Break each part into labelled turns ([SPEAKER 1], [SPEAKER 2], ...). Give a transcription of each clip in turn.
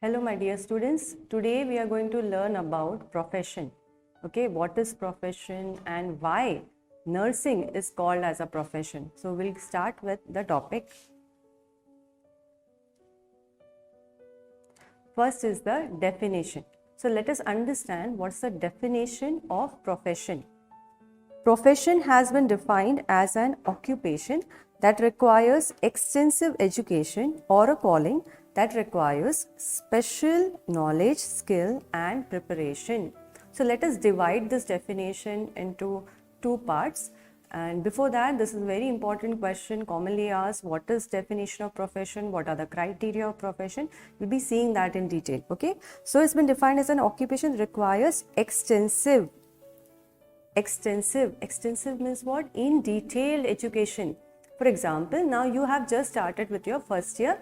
[SPEAKER 1] Hello my dear students, today we are going to learn about profession. Okay, what is profession and why nursing is called as a profession. So we'll start with the topic. First is the definition. So let us understand what's the definition of profession. Profession has been defined as an occupation that requires extensive education or a calling that requires special knowledge, skill and preparation. So let us divide this definition into two parts. And before that, this is a very important question commonly asked: what is definition of profession? What are the criteria of profession? We'll be seeing that in detail. Okay. So it's been defined as an occupation that requires extensive means what? In detailed education. For example, now you have just started with your first year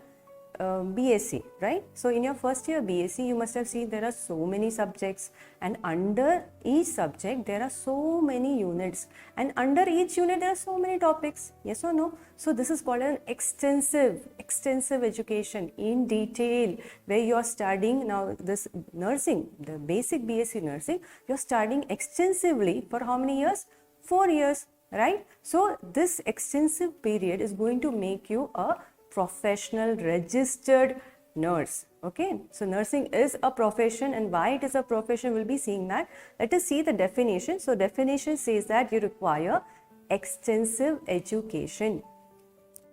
[SPEAKER 1] BSc, right? So in your first year BSc, you must have seen there are so many subjects, and under each subject there are so many units, and under each unit there are so many topics. Yes or no? So this is called an extensive education in detail, where you are studying now this nursing, the basic BSc nursing, you're studying extensively for how many years? 4 years, right? So this extensive period is going to make you a professional registered nurse. Okay, so nursing is a profession, and why it is a profession we'll be seeing that. Let us see the definition. So definition says that you require extensive education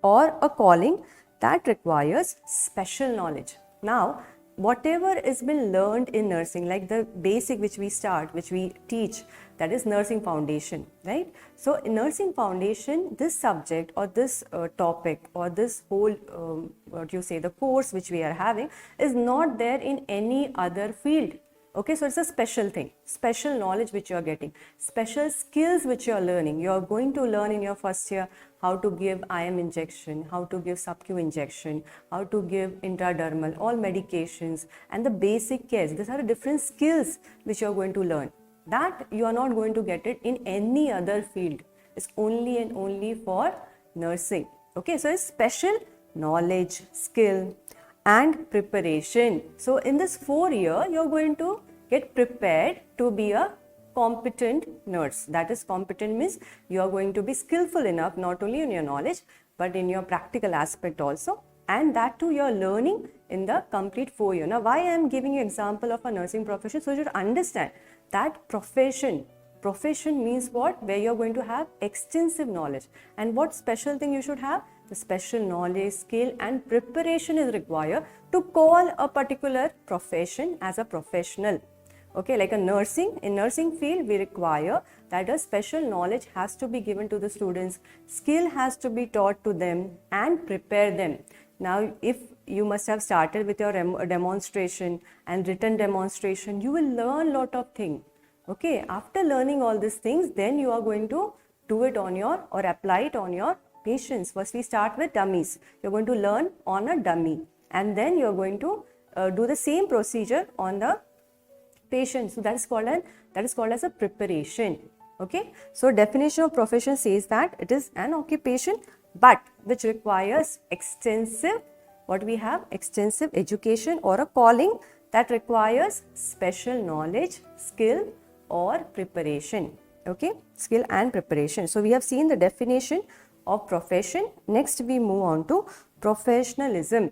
[SPEAKER 1] or a calling that requires special knowledge. Now whatever has been learned in nursing, like the basic which we teach, that is nursing foundation, right? So in nursing foundation, this subject or this topic or this whole the course which we are having is not there in any other field. Okay, so it's a special thing, special knowledge which you are getting, special skills which you are learning. You are going to learn in your first year how to give IM injection, how to give sub-Q injection, how to give intradermal, all medications and the basic cares. These are the different skills which you are going to learn. That you are not going to get it in any other field. It's only and only for nursing. Okay, so it's special knowledge, skill and preparation. So in this 4 year, you're going to get prepared to be a competent nurse. That is, competent means you are going to be skillful enough not only in your knowledge but in your practical aspect also, and that too you are learning in the complete 4 year. Now why I am giving you example of a nursing profession? So you should understand that profession means what? Where you are going to have extensive knowledge, and what special thing you should have? The special knowledge, skill and preparation is required to call a particular profession as a professional. Okay, like in nursing field, we require that a special knowledge has to be given to the students, skill has to be taught to them and prepare them. Now, if you must have started with your demonstration and written demonstration, you will learn lot of things. Okay, after learning all these things, then you are going to do it on your or apply it on your patients. First we start with dummies. You're going to learn on a dummy, and then you're going to do the same procedure on the patient. So that is called as a preparation. Okay, so definition of profession says that it is an occupation but which requires extensive education or a calling that requires special knowledge, skill or preparation. Okay, skill and preparation. So we have seen the definition of profession. Next we move on to professionalism.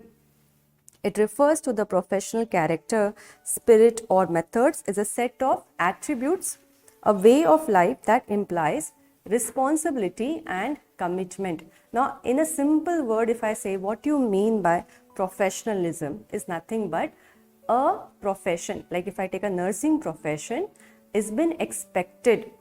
[SPEAKER 1] It refers to the professional character, spirit or methods. Is a set of attributes, a way of life that implies responsibility and commitment. Now in a simple word, if I say what you mean by professionalism, is nothing but a profession. Like if I take a nursing profession, it's been expected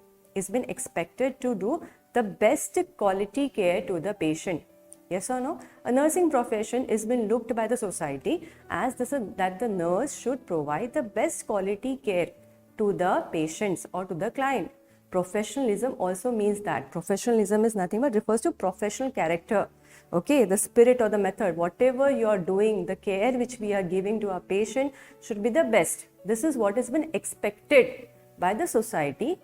[SPEAKER 1] to do the best quality care to the patient. Yes or no? A nursing profession is been looked by the society as that the nurse should provide the best quality care to the patients or to the client. Professionalism also means that. Professionalism is nothing but refers to professional character. Okay, the spirit or the method, whatever you are doing, the care which we are giving to our patient should be the best. This is what has been expected by the society.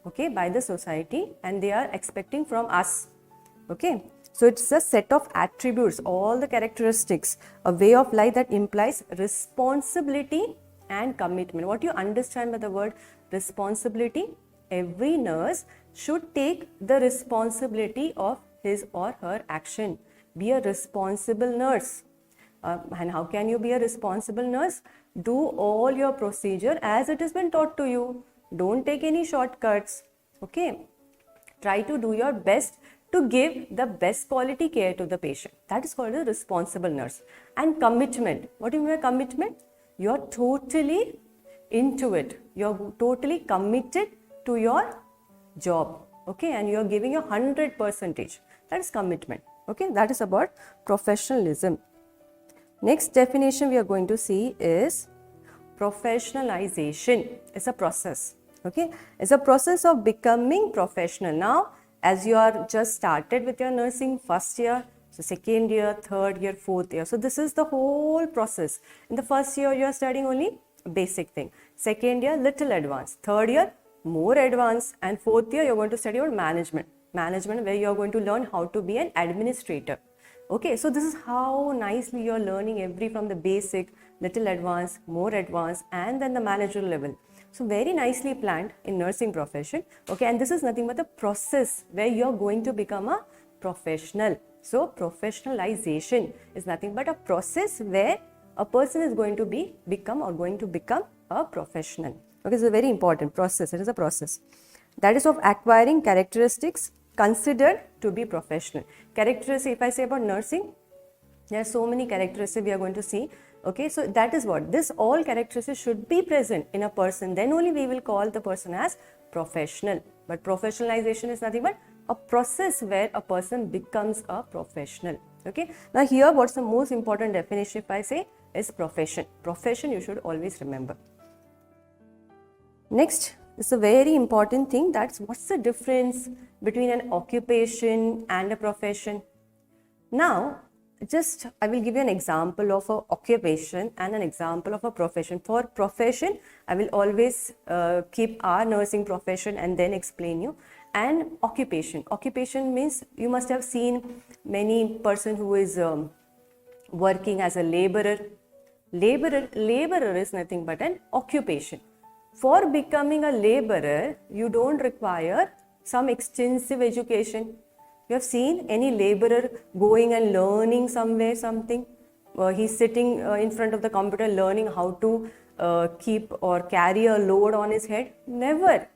[SPEAKER 1] Okay, by the society, and they are expecting from us. Okay, So it's a set of attributes, all the characteristics, a way of life that implies responsibility and commitment. What you understand by the word responsibility? Every nurse should take the responsibility of his or her action. Be a responsible nurse. And how can you be a responsible nurse? Do all your procedure as it has been taught to you. Don't take any shortcuts. Okay. Try to do your best to give the best quality care to the patient. That is called a responsible nurse. And commitment. What do you mean by commitment? You are totally into it. You are totally committed to your job. Okay. And you are giving your 100%. That is commitment. Okay. That is about professionalism. Next definition we are going to see is professionalization. It's a process. Okay, it's a process of becoming professional. Now, as you are just started with your nursing first year, so second year, third year, fourth year. So this is the whole process. In the first year, you are studying only basic thing. Second year, little advanced. Third year, more advanced. And fourth year, you're going to study about management. Management, where you're going to learn how to be an administrator. Okay, so this is how nicely you're learning from the basic, little advanced, more advanced, and then the managerial level. So very nicely planned in nursing profession. Okay, and this is nothing but the process where you're going to become a professional. So professionalization is nothing but a process where a person is going to become a professional. Okay, it's a very important process. It is a process. That is of acquiring characteristics considered to be professional. Characteristics, if I say about nursing, there are so many characteristics we are going to see. Okay, so that is what this all characteristics should be present in a person. Then only we will call the person as professional. But professionalization is nothing but a process where a person becomes a professional. Okay, now here what's the most important definition if I say is profession. Profession you should always remember. Next is a very important thing, that's what's the difference between an occupation and a profession. Now, just I will give you an example of an occupation and an example of a profession. For profession, I will always keep our nursing profession and then explain you. And occupation. Occupation means you must have seen many person who is working as a laborer. Laborer is nothing but an occupation. For becoming a laborer, you don't require some extensive education. You have seen any laborer going and learning somewhere something? He's sitting in front of the computer learning how to keep or carry a load on his head? Never,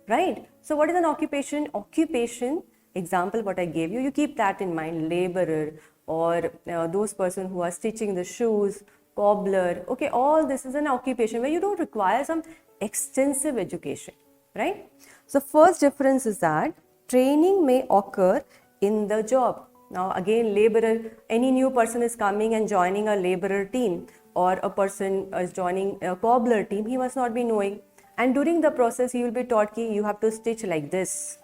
[SPEAKER 1] right? So what is an occupation? Occupation, example what I gave you, you keep that in mind, laborer or those person who are stitching the shoes, cobbler. Okay, all this is an occupation where you don't require some extensive education, right? So first difference is that training may occur in the job. Now again, laborer, any new person is coming and joining a laborer team or a person is joining a cobbler team, he must not be knowing. And during the process, he will be taught that you have to stitch like this.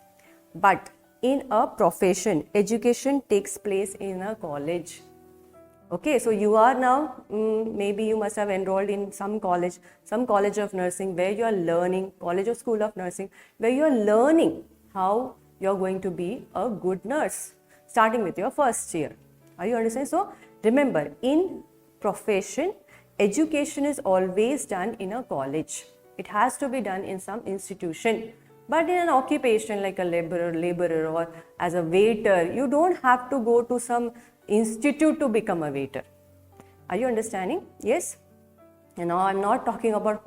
[SPEAKER 1] But in a profession, education takes place in a college. Okay, so you are now, maybe you must have enrolled in some college of nursing where you are learning, college or school of nursing, where you are learning how you are going to be a good nurse, starting with your first year. Are you understanding? So remember, in profession, education is always done in a college. It has to be done in some institution. But in an occupation like a laborer or as a waiter, you don't have to go to some institute to become a waiter. Are you understanding? Yes? And now I'm not talking about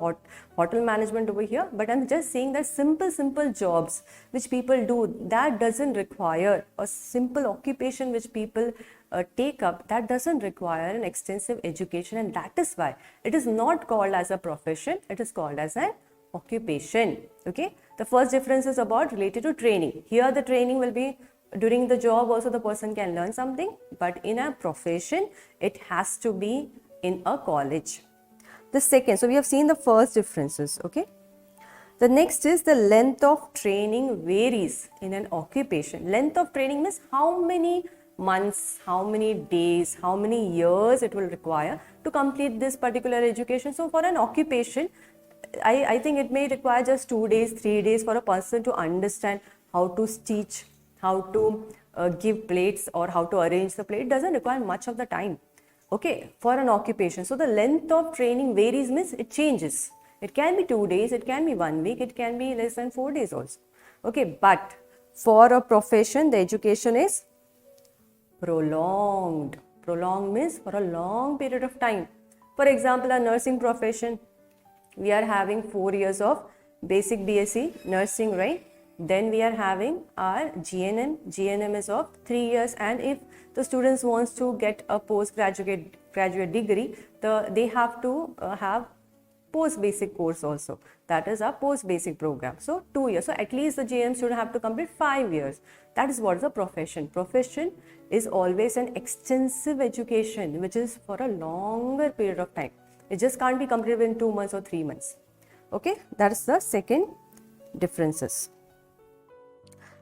[SPEAKER 1] hotel management over here, but I'm just saying that simple jobs which people do, that doesn't require a simple occupation which people take up, that doesn't require an extensive education, and that is why it is not called as a profession, it is called as an occupation. Okay, the first difference is about related to training. Here the training will be during the job, also the person can learn something, but in a profession it has to be in a college. The second, so we have seen the first differences. Okay, the next is the length of training varies in an occupation. Length of training means how many months, how many days, how many years it will require to complete this particular education. So for an occupation, I think it may require just 2 days, 3 days for a person to understand how to stitch, how to give plates or how to arrange the plate. It doesn't require much of the time, okay, for an occupation. So the length of training varies, means it changes. It can be 2 days, it can be 1 week, it can be less than 4 days also, okay. But for a profession, the education is prolonged. Prolonged means for a long period of time. For example, a nursing profession, we are having 4 years of basic BSc nursing, right? Then we are having our GNM. GNM is of 3 years, and if the students wants to get a graduate degree, they have to have post basic course also. That is our post basic program. So 2 years. So at least the GNM student have to complete 5 years. That is what is a profession. Profession is always an extensive education which is for a longer period of time. It just can't be completed in 2 months or 3 months. Okay, that is the second differences.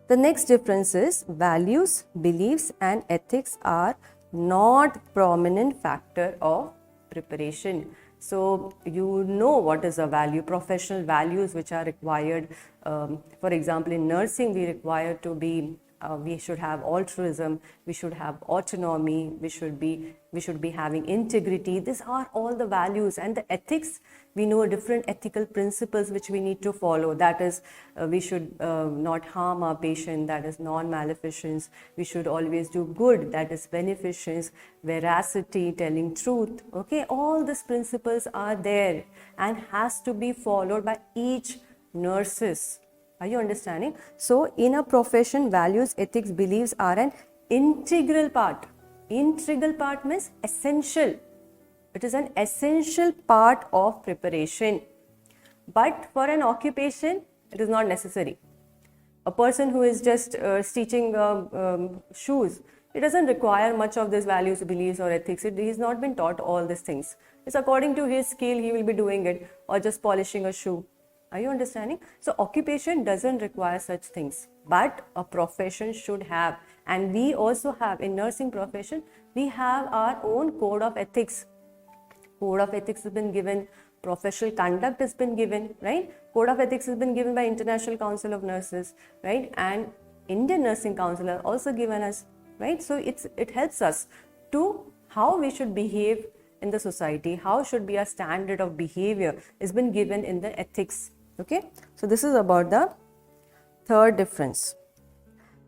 [SPEAKER 1] The next difference is values, beliefs and ethics are not prominent factor of preparation. So you know what is a value, professional values which are required. For example, in nursing we require to be we should have altruism, we should have autonomy, we should be having integrity. These are all the values. And the ethics, we know different ethical principles which we need to follow. That is, we should not harm our patient, that is non-maleficence. We should always do good, that is beneficence, veracity, telling truth. Okay, all these principles are there and has to be followed by each nurses. Are you understanding? So in a profession, values, ethics, beliefs are an integral part. Integral part means essential. It is an essential part of preparation. But for an occupation, it is not necessary. A person who is just stitching shoes, it doesn't require much of these values, beliefs or ethics. He has not been taught all these things. It's according to his skill, he will be doing it, or just polishing a shoe. Are you understanding? So occupation doesn't require such things, but a profession should have. And we also have, in nursing profession, we have our own code of ethics. Code of ethics has been given, professional conduct has been given, right? Code of ethics has been given by International Council of Nurses, right? And Indian Nursing Council has also given us, right? So it helps us to how we should behave in the society, how should be our standard of behavior has been given in the ethics. Okay, so this is about the third difference.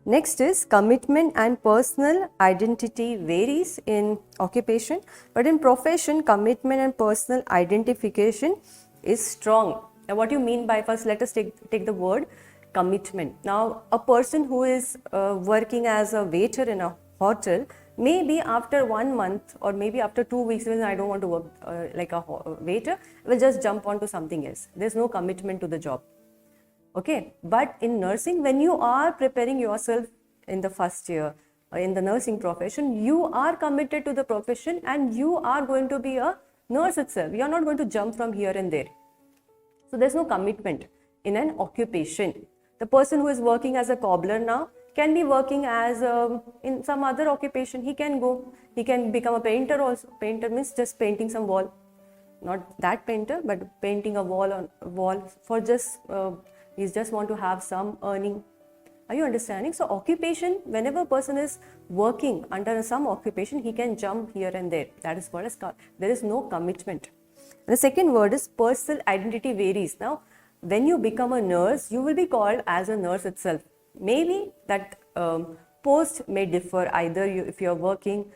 [SPEAKER 1] Next is commitment and personal identity varies in occupation, but in profession, commitment and personal identification is strong. Now, what do you mean by, first let us take the word commitment. Now, a person who is working as a waiter in a hotel, maybe after 1 month or maybe after 2 weeks, when I don't want to work like a waiter, I will just jump onto something else. There's no commitment to the job. Okay, but in nursing, when you are preparing yourself in the first year in the nursing profession, you are committed to the profession and you are going to be a nurse itself. You are not going to jump from here and there. So there's no commitment in an occupation. The person who is working as a cobbler now can be working as in some other occupation. He can become a painter also. Painter means just painting some wall, not that painter, but painting a wall for just he just want to have some earning. Are you understanding? So occupation, whenever a person is working under some occupation, he can jump here and there. That is what is called, there is no commitment. And the second word is personal identity varies. Now, when you become a nurse, you will be called as a nurse itself. Maybe that post may differ. Either if you are working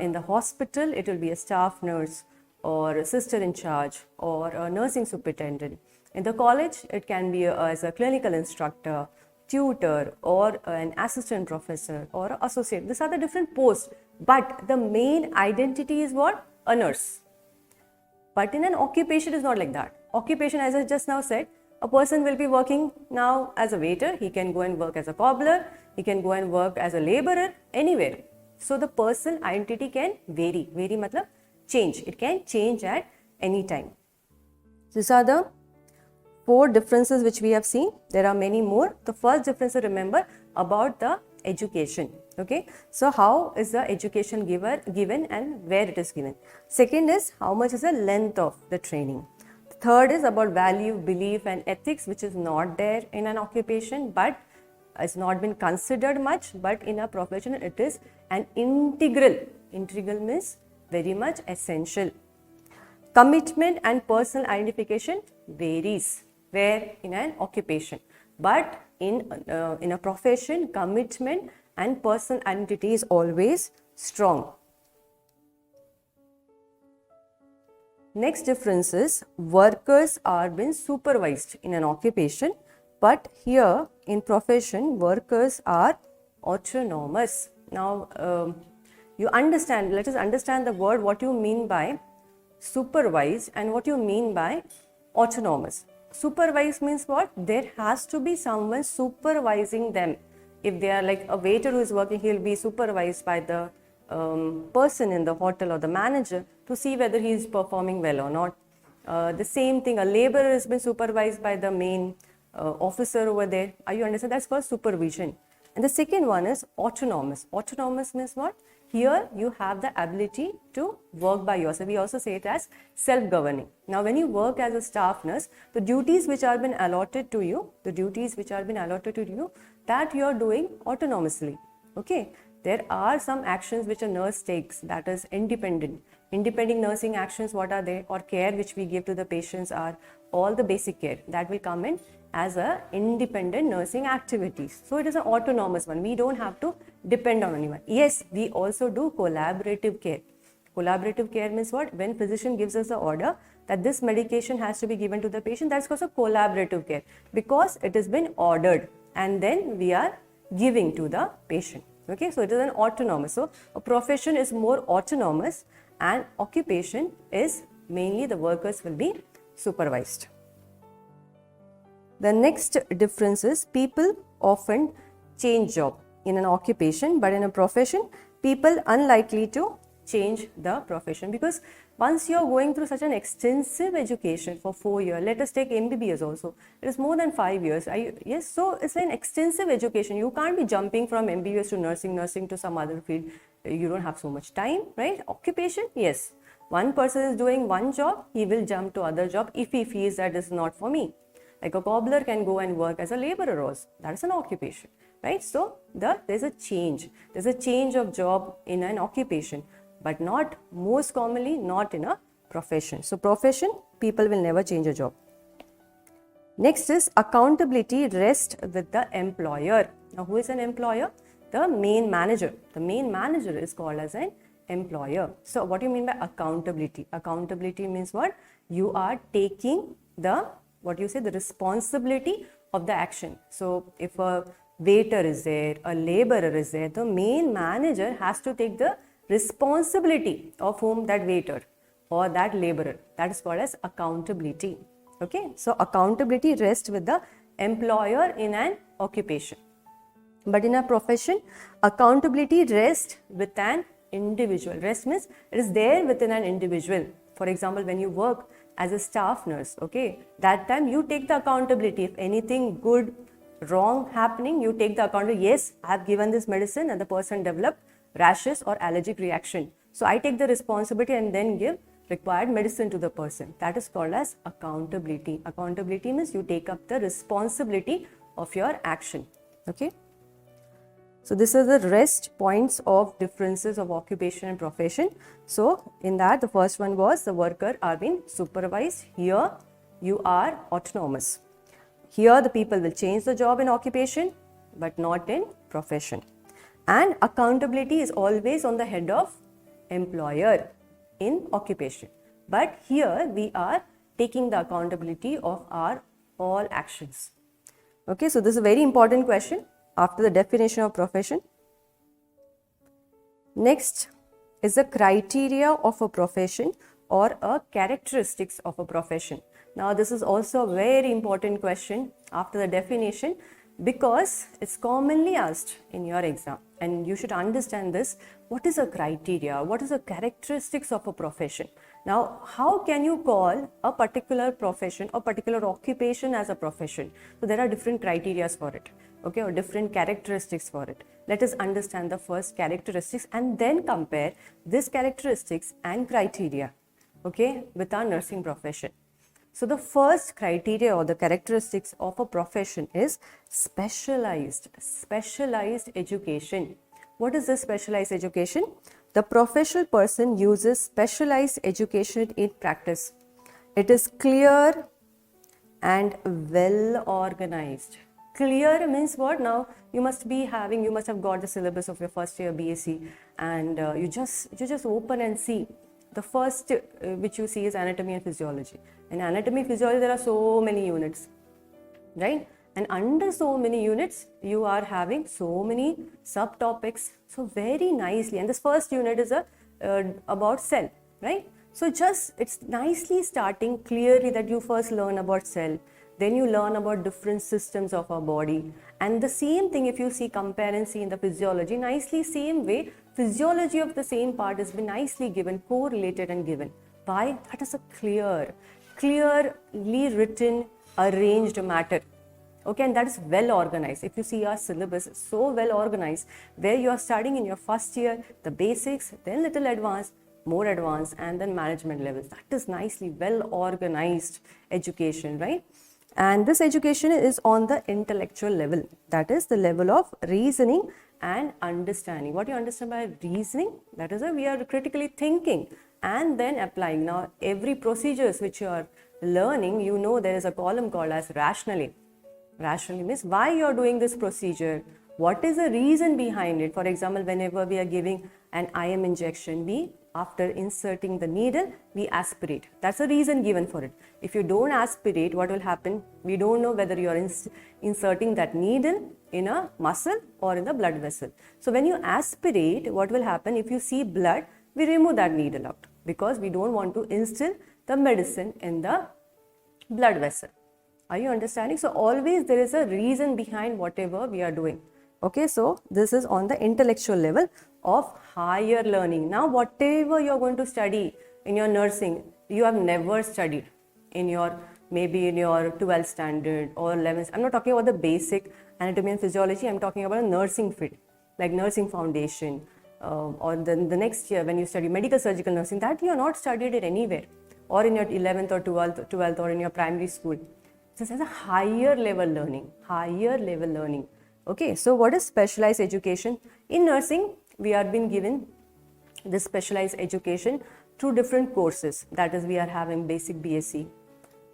[SPEAKER 1] in the hospital, it will be a staff nurse or a sister in charge or a nursing superintendent. In the college, it can be as a clinical instructor, tutor or an assistant professor or associate. These are the different posts, but the main identity is what? A nurse. But in an occupation, it is not like that. Occupation, as I just now said, a person will be working now as a waiter, he can go and work as a cobbler, he can go and work as a laborer, anywhere. So the personal identity can vary. Vary matlab change. It can change at any time. These are the 4 differences which we have seen. There are many more. The first difference, remember, about the education. Okay, so how is the education given and where it is given. Second is how much is the length of the training. Third is about value, belief and ethics, which is not there in an occupation, but has not been considered much, but in a profession it is an integral. Integral means very much essential. Commitment and personal identification varies where in an occupation, but in a profession, commitment and personal identity is always strong. Next difference is workers are being supervised in an occupation, but here in profession workers are autonomous. Now you understand, let us understand the word, what you mean by supervised and what you mean by autonomous. Supervised means what? There has to be someone supervising them. If they are like a waiter who is working, he will be supervised by the person in the hotel or the manager to see whether he is performing well or not. The same thing, a laborer has been supervised by the main officer over there. Are you understand? That's called supervision. And the second one is autonomous. Autonomous means what? Here you have the ability to work by yourself. We also say it as self-governing. Now when you work as a staff nurse, the duties which are been allotted to you, that you are doing autonomously. Okay. There are some actions which a nurse takes, that is independent. Independent nursing actions, what are they? Or care which we give to the patients are all the basic care. That will come in as a independent nursing activities. So it is an autonomous one. We don't have to depend on anyone. Yes, we also do collaborative care. Collaborative care means what? When physician gives us the order that this medication has to be given to the patient, that's also collaborative care because it has been ordered and then we are giving to the patient. Okay, so it is an autonomous. So a profession is more autonomous and occupation is mainly the workers will be supervised. The next difference is people often change job in an occupation, but in a profession, people unlikely to change the profession because once you are going through such an extensive education for 4 years, let us take MBBS also, it is more than 5 years. Yes, so it's an extensive education. You can't be jumping from MBBS to nursing to some other field. You don't have so much time, right? Occupation, yes. One person is doing one job, he will jump to other job if he feels that is not for me. Like a cobbler can go and work as a laborer also. That is an occupation, right? So there's a change. There's a change of job in an occupation, but not most commonly not in a profession. So profession, people will never change a job. Next is accountability rests with the employer. Now who is an employer? The main manager. The main manager is called as an employer. So what do you mean by accountability? Accountability means what? You are taking the, the responsibility of the action. So if a waiter is there, a laborer is there, the main manager has to take the responsibility of whom? That waiter or that laborer. That is called as accountability. Okay, so accountability rests with the employer in an occupation. But in a profession, accountability rests with an individual. Rest means it is there within an individual. For example, when you work as a staff nurse, okay, that time you take the accountability. If anything good, wrong happening, you take the accountability. Yes, I have given this medicine and the person developed rashes or allergic reaction. So I take the responsibility and then give required medicine to the person. That is called as accountability. Accountability means you take up the responsibility of your action. Okay. So this is the rest points of differences of occupation and profession. So in that, the first one was the worker are being supervised. Here you are autonomous. Here the people will change the job in occupation but not in profession. And accountability is always on the head of employer in occupation. But here we are taking the accountability of our all actions. Okay, so this is a very important question after the definition of profession. Next is the criteria of a profession or a characteristics of a profession. Now this is also a very important question after the definition because it's commonly asked in your exam and you should understand this. What is a criteria? What is the characteristics of a profession? Now, how can you call a particular profession or particular occupation as a profession? So there are different criteria for it, okay, or different characteristics for it. Let us understand the first characteristics and then compare this characteristics and criteria, okay, with our nursing profession. So the first criteria or the characteristics of a profession is specialized education. What is this specialized education? The professional person uses specialized education in practice. It is clear and well organized. Clear means what? Now you must have got the syllabus of your first year BSc, and you just open and see. The first which you see is anatomy and physiology. In anatomy and physiology there are so many units, right? And under so many units you are having so many subtopics. So very nicely, and this first unit is about cell, right? So just it's nicely starting clearly that you first learn about cell, then you learn about different systems of our body. And the same thing, if you see, compare and see in the physiology, nicely same way, physiology of the same part has been nicely given, correlated and given. Why? That is a clearly written, arranged matter. Okay, and that is well organized. If you see our syllabus, so well organized, where you are studying in your first year, the basics, then little advanced, more advanced, and then management levels. That is nicely well organized education, right? And this education is on the intellectual level. That is the level of reasoning and understanding. What you understand by reasoning? That is why we are critically thinking and then applying. Now, every procedures which you are learning, you know there is a column called as rationally. Rationally means why you are doing this procedure. What is the reason behind it? For example, whenever we are giving an IM injection, after inserting the needle, we aspirate. That's a reason given for it. If you don't aspirate, what will happen? We don't know whether you are inserting that needle in a muscle or in the blood vessel. So when you aspirate, what will happen? If you see blood, we remove that needle out because we don't want to instill the medicine in the blood vessel. Are you understanding? So always there is a reason behind whatever we are doing. Okay, so this is on the intellectual level of higher learning. Now, whatever you are going to study in your nursing, you have never studied in your, maybe in your 12th standard or 11th. I'm not talking about the basic anatomy and physiology. I'm talking about a nursing field, like nursing foundation, or the next year when you study medical surgical nursing, that you are not studied it anywhere, or in your 11th or 12th or in your primary school. This is a higher level learning. Okay, so what is specialized education? In nursing, we are being given this specialized education through different courses. That is, we are having basic BSc,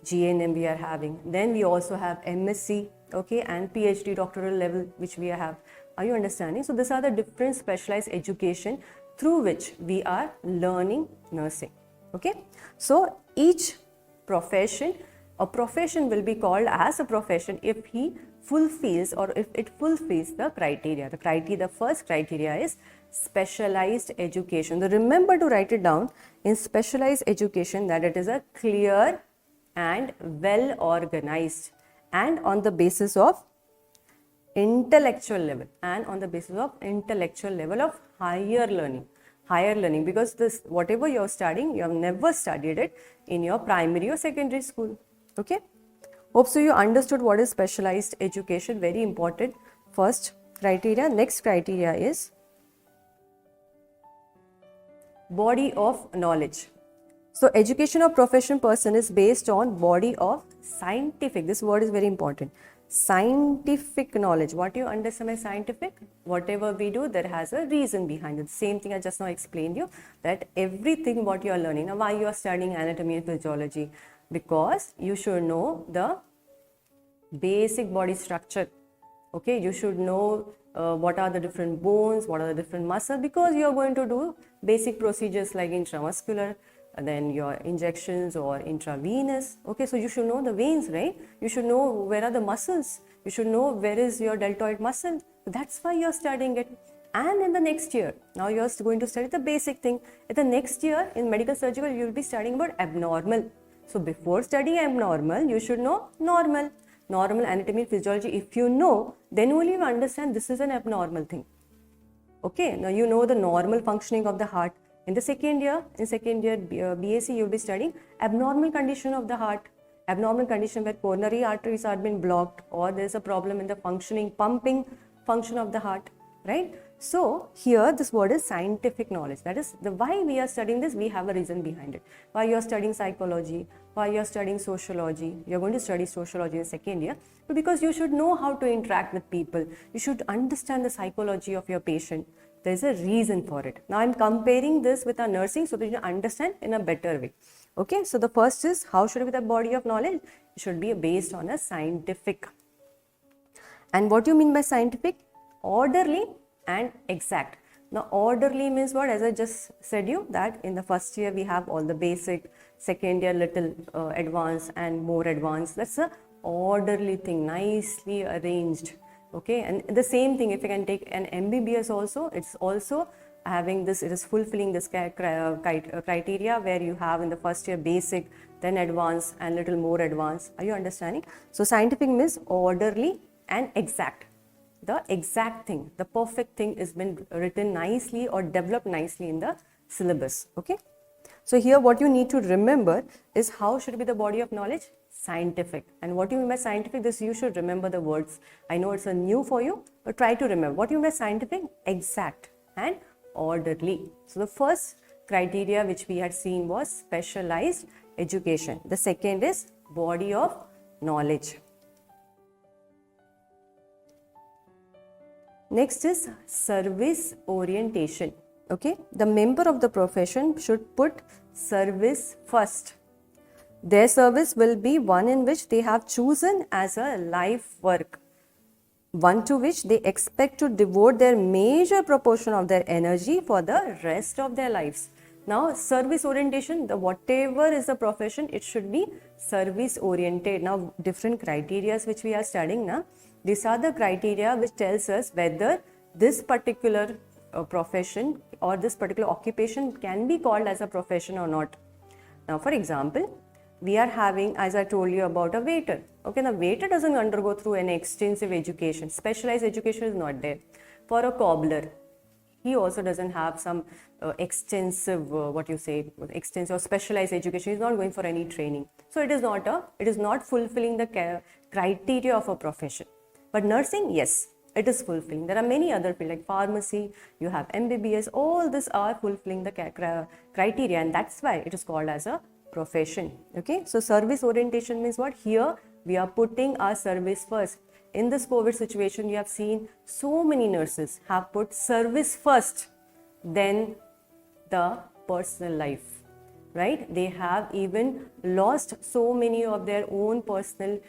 [SPEAKER 1] GNM we are having. Then we also have MSc, okay, and PhD doctoral level which we have. Are you understanding? So these are the different specialized education through which we are learning nursing. Okay, so each profession, a profession will be called as a profession if he fulfills or if it fulfills the criteria. The first criteria is specialized education. So remember to write it down in specialized education that it is a clear and well organized and on the basis of intellectual level of higher learning, because this whatever you are studying, you have never studied it in your primary or secondary school. Okay, hope so you understood what is specialized education. Very important first criteria. Next criteria is body of knowledge. So education of profession person is based on body of scientific, this word is very important, scientific knowledge. What do you understand by scientific? Whatever we do, there has a reason behind it. Same thing I just now explained you, that everything what you are learning, now why you are studying anatomy and physiology, because you should know the basic body structure. Okay, you should know what are the different bones, what are the different muscles, because you are going to do basic procedures like intramuscular, and then your injections or intravenous. Okay, so you should know the veins, right? You should know where are the muscles. You should know where is your deltoid muscle. That's why you are studying it. And in the next year, now you are going to study the basic thing. In the next year, in medical surgical, you will be studying about abnormal. So before studying abnormal, you should know normal anatomy and physiology. If you know, then only you understand this is an abnormal thing. Okay, now you know the normal functioning of the heart. In the second year BSc, you will be studying abnormal condition of the heart, abnormal condition where coronary arteries are been blocked or there is a problem in the pumping function of the heart, right? So here this word is scientific knowledge. That is the why we are studying this, we have a reason behind it. Why you are studying psychology, why you are studying sociology. You are going to study sociology in second year, but because you should know how to interact with people. You should understand the psychology of your patient. There is a reason for it. Now I am comparing this with our nursing so that you understand in a better way. Okay, so the first is how should be the body of knowledge? It should be based on a scientific. And what do you mean by scientific? Orderly and exact. Now orderly means what? As I just said you that in the first year we have all the basic, second year little advanced and more advanced. That's a orderly thing, nicely arranged. Okay, and the same thing if you can take an MBBS also, it's also having this, it is fulfilling this criteria where you have in the first year basic, then advanced and little more advanced. Are you understanding? So scientific means orderly and exact. The exact thing, the perfect thing is been written nicely or developed nicely in the syllabus. Okay. So here what you need to remember is how should be the body of knowledge? Scientific. And what you mean by scientific? This you should remember the words. I know it's a new for you, but try to remember. What you mean by scientific? Exact and orderly. So the first criteria which we had seen was specialized education. The second is body of knowledge. Next is service orientation. Okay, the member of the profession should put service first. Their service will be one in which they have chosen as a life work, one to which they expect to devote their major proportion of their energy for the rest of their lives. Now, service orientation, the whatever is the profession, it should be service oriented. Now, different criteria which we are studying now, these are the criteria which tells us whether this particular profession or this particular occupation can be called as a profession or not. Now, for example, we are having, as I told you about a waiter. Okay, the waiter doesn't undergo through an extensive education. Specialized education is not there. For a cobbler, he also doesn't have some extensive, extensive or specialized education. He's not going for any training. So it is not fulfilling the criteria of a profession. But nursing, yes, it is fulfilling. There are many other fields like pharmacy, you have MBBS, all these are fulfilling the criteria, and that's why it is called as a profession. Okay, so service orientation means what? Here we are putting our service first. In this COVID situation, you have seen so many nurses have put service first, then the personal life, right? They have even lost so many of their own personal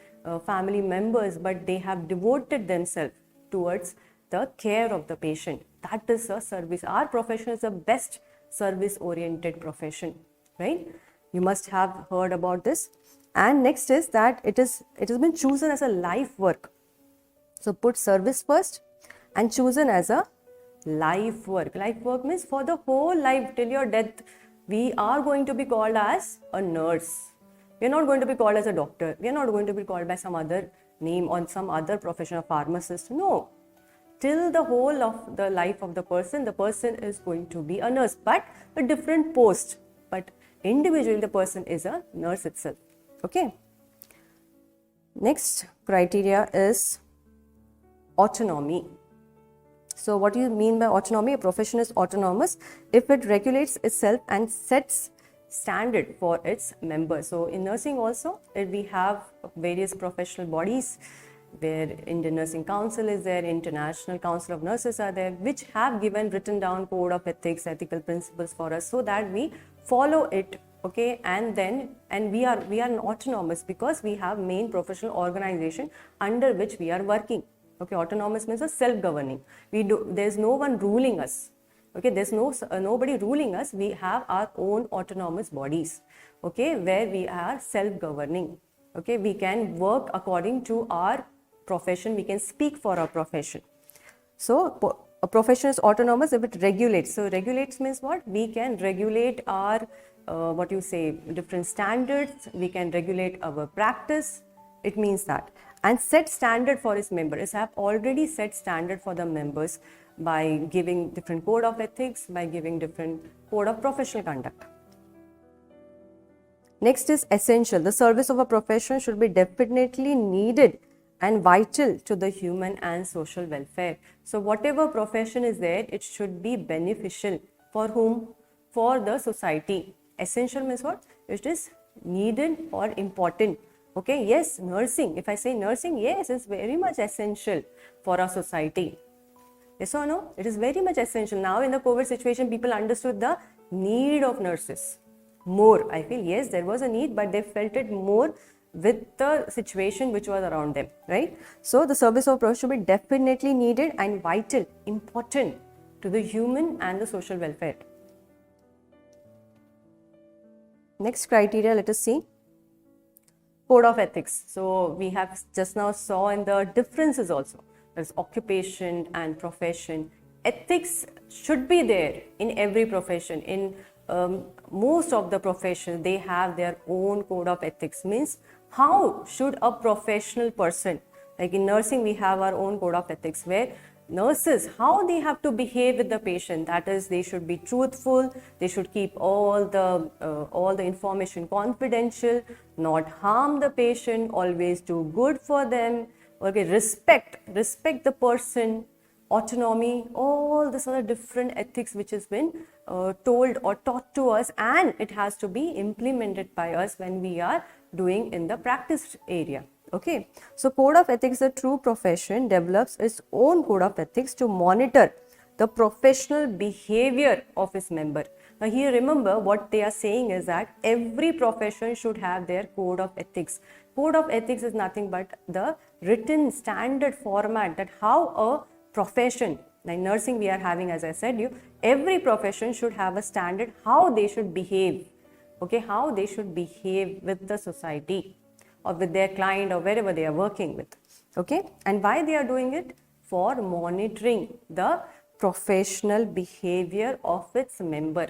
[SPEAKER 1] family members, but they have devoted themselves towards the care of the patient. That is a service. Our profession is the best service oriented profession, right? You must have heard about this. And next is that it has been chosen as a life work. So put service first and chosen as a life work. Life work means for the whole life till your death, we are going to be called as a nurse. We are not going to be called as a doctor. We are not going to be called by some other name or some other profession of pharmacist. No. Till the whole of the life of the person is going to be a nurse, but a different post. But individually, the person is a nurse itself. Okay. Next criteria is autonomy. So what do you mean by autonomy? A profession is autonomous if it regulates itself and sets standard for its members. So in nursing also, we have various professional bodies where Indian Nursing Council is there, International Council of Nurses are there, which have given written down code of ethics, ethical principles for us so that we follow it. Okay, and we are autonomous because we have main professional organization under which we are working. Okay, autonomous means a self-governing. There's no one ruling us. Okay, there's nobody ruling us. We have our own autonomous bodies. Okay, where we are self-governing. Okay, we can work according to our profession. We can speak for our profession. So a profession is autonomous if it regulates. So regulates means what? We can regulate our different standards. We can regulate our practice. It means that. And set standard for its members. Have already set standard for the members by giving different code of ethics, by giving different code of professional conduct. Next is essential. The service of a profession should be definitely needed and vital to the human and social welfare. So whatever profession is there, it should be beneficial for whom? For the society. Essential means what? It is needed or important. Okay, yes, nursing. If I say nursing, yes, it's very much essential for our society. Yes or no? It is very much essential. Now in the COVID situation, people understood the need of nurses more. I feel, yes, there was a need, but they felt it more with the situation which was around them, right? So the service of profession should be definitely needed and vital, important to the human and the social welfare. Next criteria, let us see. Code of ethics. So we have just now saw in the differences also. There's occupation and profession. Ethics should be there in every profession. In most of the professions, they have their own code of ethics. Means how should a professional person, like in nursing, we have our own code of ethics where nurses, how they have to behave with the patient. That is, they should be truthful, they should keep all the information confidential, not harm the patient, always do good for them. Okay, respect the person, autonomy, all these other different ethics which has been told or taught to us, and it has to be implemented by us when we are doing in the practice area. Okay, so code of ethics, a true profession develops its own code of ethics to monitor the professional behavior of its member. Now here remember what they are saying is that every profession should have their code of ethics. Code of ethics is nothing but the written standard format that how a profession, like nursing we are having, as I said you, every profession should have a standard how they should behave. Okay, how they should behave with the society or with their client or wherever they are working with. Okay, and why they are doing it? For monitoring the professional behavior of its member.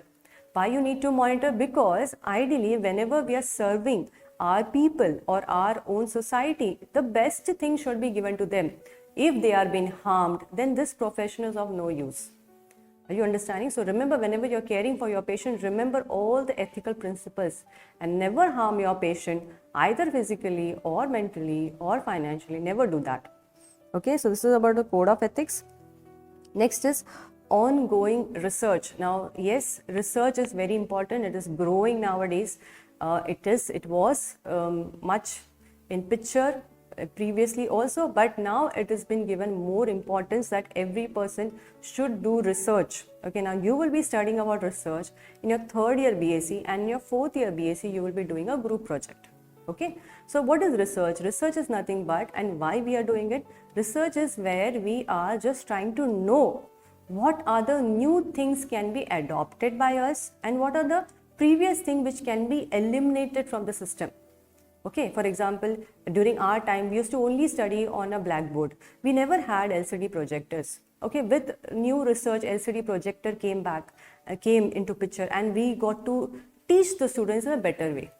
[SPEAKER 1] Why you need to monitor? Because ideally whenever we are serving our people or our own society, the best thing should be given to them. If they are being harmed, then this profession is of no use. Are you understanding? So remember, whenever you're caring for your patient, remember all the ethical principles and never harm your patient either physically or mentally or financially. Never do that. Okay, so this is about the code of ethics. Next is ongoing research. Now, yes, research is very important. It is growing nowadays. It was much in picture previously also, but now it has been given more importance that every person should do research. Okay, now you will be studying about research in your third year BSc, and in your fourth year BSc you will be doing a group project. Okay, so what is research? Research is nothing but, and why we are doing it? Research is where we are just trying to know what are the new things can be adopted by us and what are the previous things which can be eliminated from the system. Okay, for example, during our time, we used to only study on a blackboard. We never had LCD projectors. Okay, with new research, LCD projector came into picture, and we got to teach the students in a better way.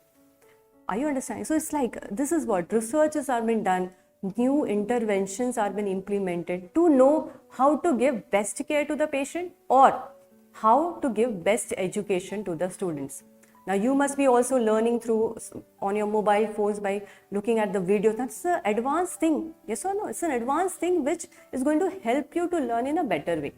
[SPEAKER 1] Are you understanding? So it's like, this is what researches are being done, new interventions are being implemented to know how to give best care to the patient or how to give best education to the students. Now you must be also learning through on your mobile phones by looking at the video. That's an advanced thing. Yes or no? It's an advanced thing which is going to help you to learn in a better way.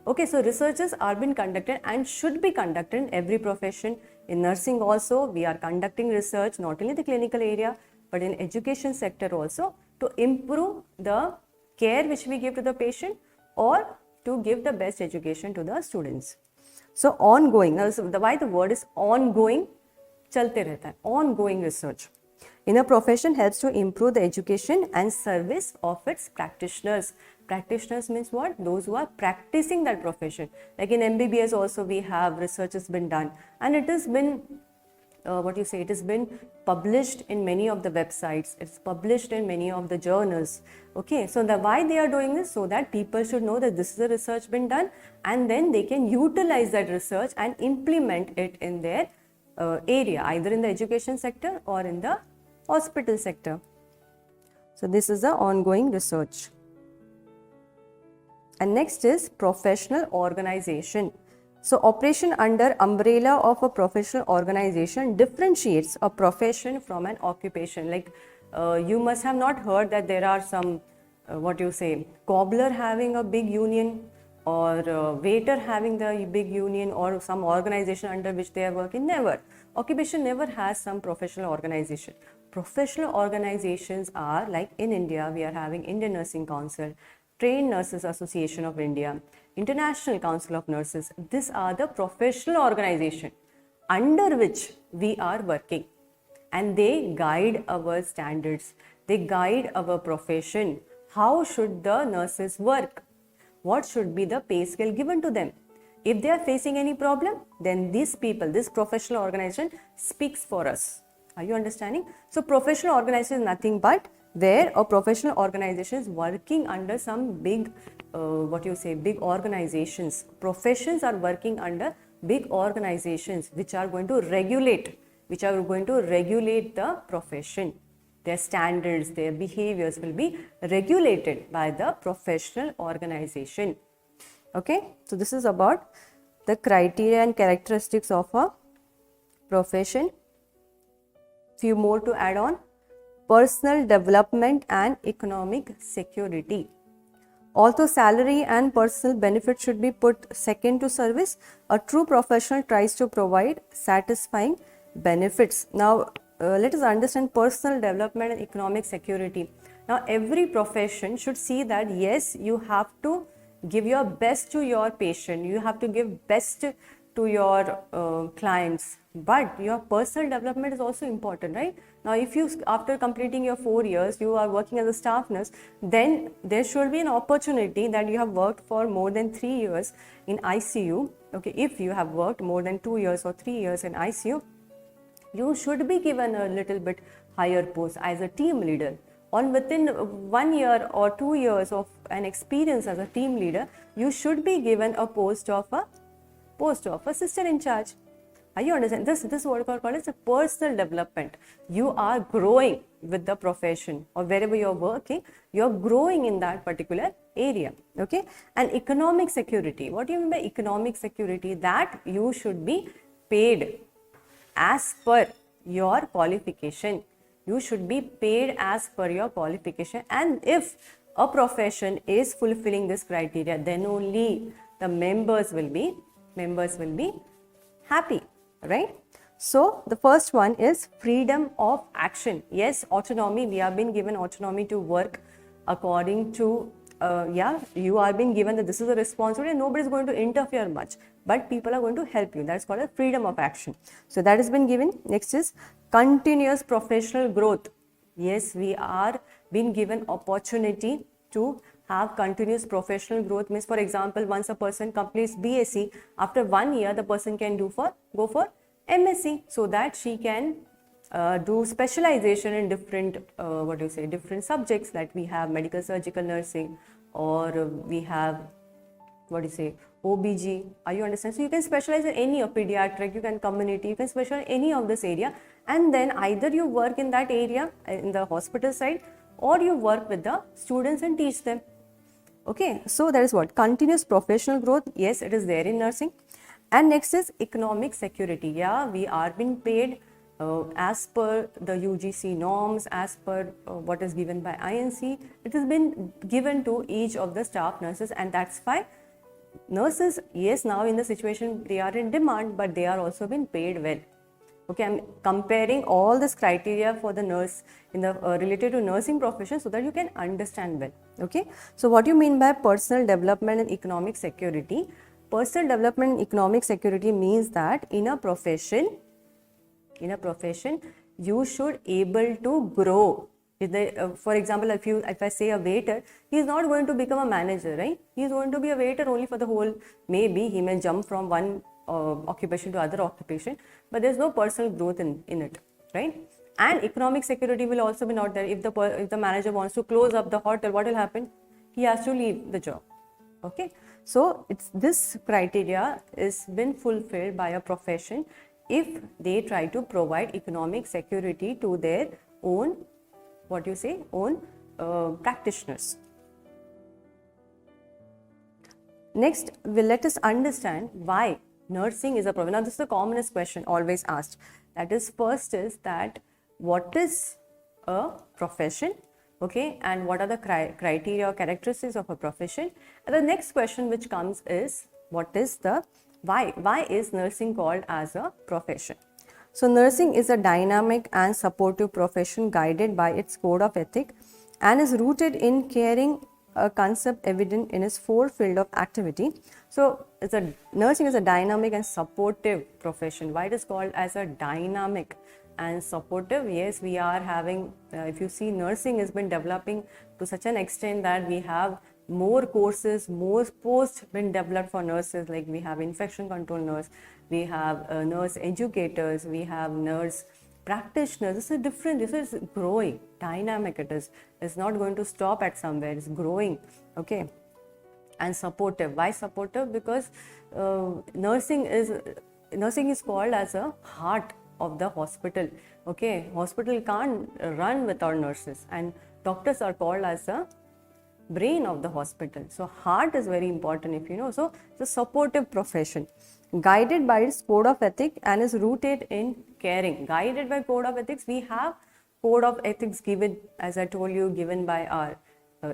[SPEAKER 1] Okay, so researches are being conducted and should be conducted in every profession. In nursing also, we are conducting research, not only in the clinical area, but in education sector also, to improve the care which we give to the patient or to give the best education to the students. So ongoing, now why the word is ongoing, chalte rehta hai, ongoing research in a profession helps to improve the education and service of its practitioners. Practitioners means what? Those who are practicing that profession. Like in MBBS also we have research has been done, and it has been it has been published in many of the websites, it's published in many of the journals. Okay, so why they are doing this? So that people should know that this is a research been done, and then they can utilize that research and implement it in their area, either in the education sector or in the hospital sector. So this is the ongoing research. And next is professional organization. So operation under umbrella of a professional organization differentiates a profession from an occupation. Like You must have not heard that there are some, cobbler having a big union, or waiter having the big union, or some organization under which they are working. Never. Occupation never has some professional organization. Professional organizations are like in India, we are having Indian Nursing Council, Trained Nurses Association of India, International Council of Nurses. These are the professional organization under which we are working, and they guide our standards, they guide our profession. How should the nurses work? What should be the pay scale given to them? If they are facing any problem, then these people, this professional organization speaks for us. Are you understanding? So professional organization is nothing but where a professional organization is working under some big, big organizations. Professions are working under big organizations which are going to regulate, the profession. Their standards, their behaviors will be regulated by the professional organization. Okay, so this is about the criteria and characteristics of a profession. Few more to add on. Personal development and economic security. Although salary and personal benefits should be put second to service, a true professional tries to provide satisfying benefits. Now, let us understand personal development and economic security. Now, every profession should see that yes, you have to give your best to your patient, you have to give best to your clients, but your personal development is also important, right? Now, if you, after completing your 4 years, you are working as a staff nurse, then there should be an opportunity that you have worked for more than 3 years in ICU. Okay, if you have worked more than 2 years or 3 years in ICU, you should be given a little bit higher post as a team leader. On within 1 year or 2 years of an experience as a team leader, you should be given a post of a sister in charge. Are you understand? This is what we call as a personal development. You are growing with the profession, or wherever you are working, you are growing in that particular area. Okay, and economic security. What do you mean by economic security? That you should be paid as per your qualification. You should be paid as per your qualification, and if a profession is fulfilling this criteria, then only the members will be happy, right? So the first one is freedom of action. Yes, autonomy. We have been given autonomy to work according to you are being given that this is a responsibility and nobody is going to interfere much, but people are going to help you. That's called a freedom of action. So that has been given. Next is continuous professional growth. Yes, we are being given opportunity to have continuous professional growth. Means, for example, once a person completes BSc, after 1 year the person can go for MSc, so that she can do specialization in different different subjects. Like we have medical surgical nursing, or we have OBG. Are you understand? So you can specialize in any of pediatric, you can community, you can specialize in any of this area, and then either you work in that area in the hospital side, or you work with the students and teach them. Okay, so that is what continuous professional growth. Yes, it is there in nursing. And next is economic security. Yeah, we are being paid as per the UGC norms, as per what is given by INC. It has been given to each of the staff nurses, and that's why nurses, yes, now in the situation they are in demand, but they are also being paid well. Okay, I'm comparing all this criteria for the nurse in the related to nursing profession, so that you can understand well. Okay, so what do you mean by personal development and economic security? Personal development and economic security means that in a profession you should able to grow. For example, if I say a waiter, he is not going to become a manager, right? He is going to be a waiter only for the whole. Maybe he may jump from one occupation to other occupation, but there is no personal growth in it, right? And economic security will also be not there. If the manager wants to close up the hotel, what will happen? He has to leave the job. Okay, so this criteria is been fulfilled by a profession if they try to provide economic security to their own practitioners. Next, let us understand why nursing is a profession. Now, this is the commonest question always asked. That is, first is that what is a profession? Okay, and what are the criteria or characteristics of a profession? And the next question which comes is, what is the why? Why is nursing called as a profession? So nursing is a dynamic and supportive profession guided by its code of ethic and is rooted in caring, a concept evident in its four field of activity. So nursing is a dynamic and supportive profession. Why it is called as a dynamic and supportive? Yes, we are having, if you see, nursing has been developing to such an extent that we have more courses, more posts been developed for nurses, like we have infection control nurse, we have nurse educators, we have nurse practitioners. This is different, this is growing, dynamic it is. It's not going to stop at somewhere, it's growing, okay. And supportive. Why supportive? Because nursing is called as a heart of the hospital, okay. Hospital can't run without nurses, and doctors are called as a brain of the hospital. So heart is very important, if you know. So it's a supportive profession guided by its code of ethics and is rooted in caring. Guided by code of ethics, we have code of ethics given, as I told you, given by our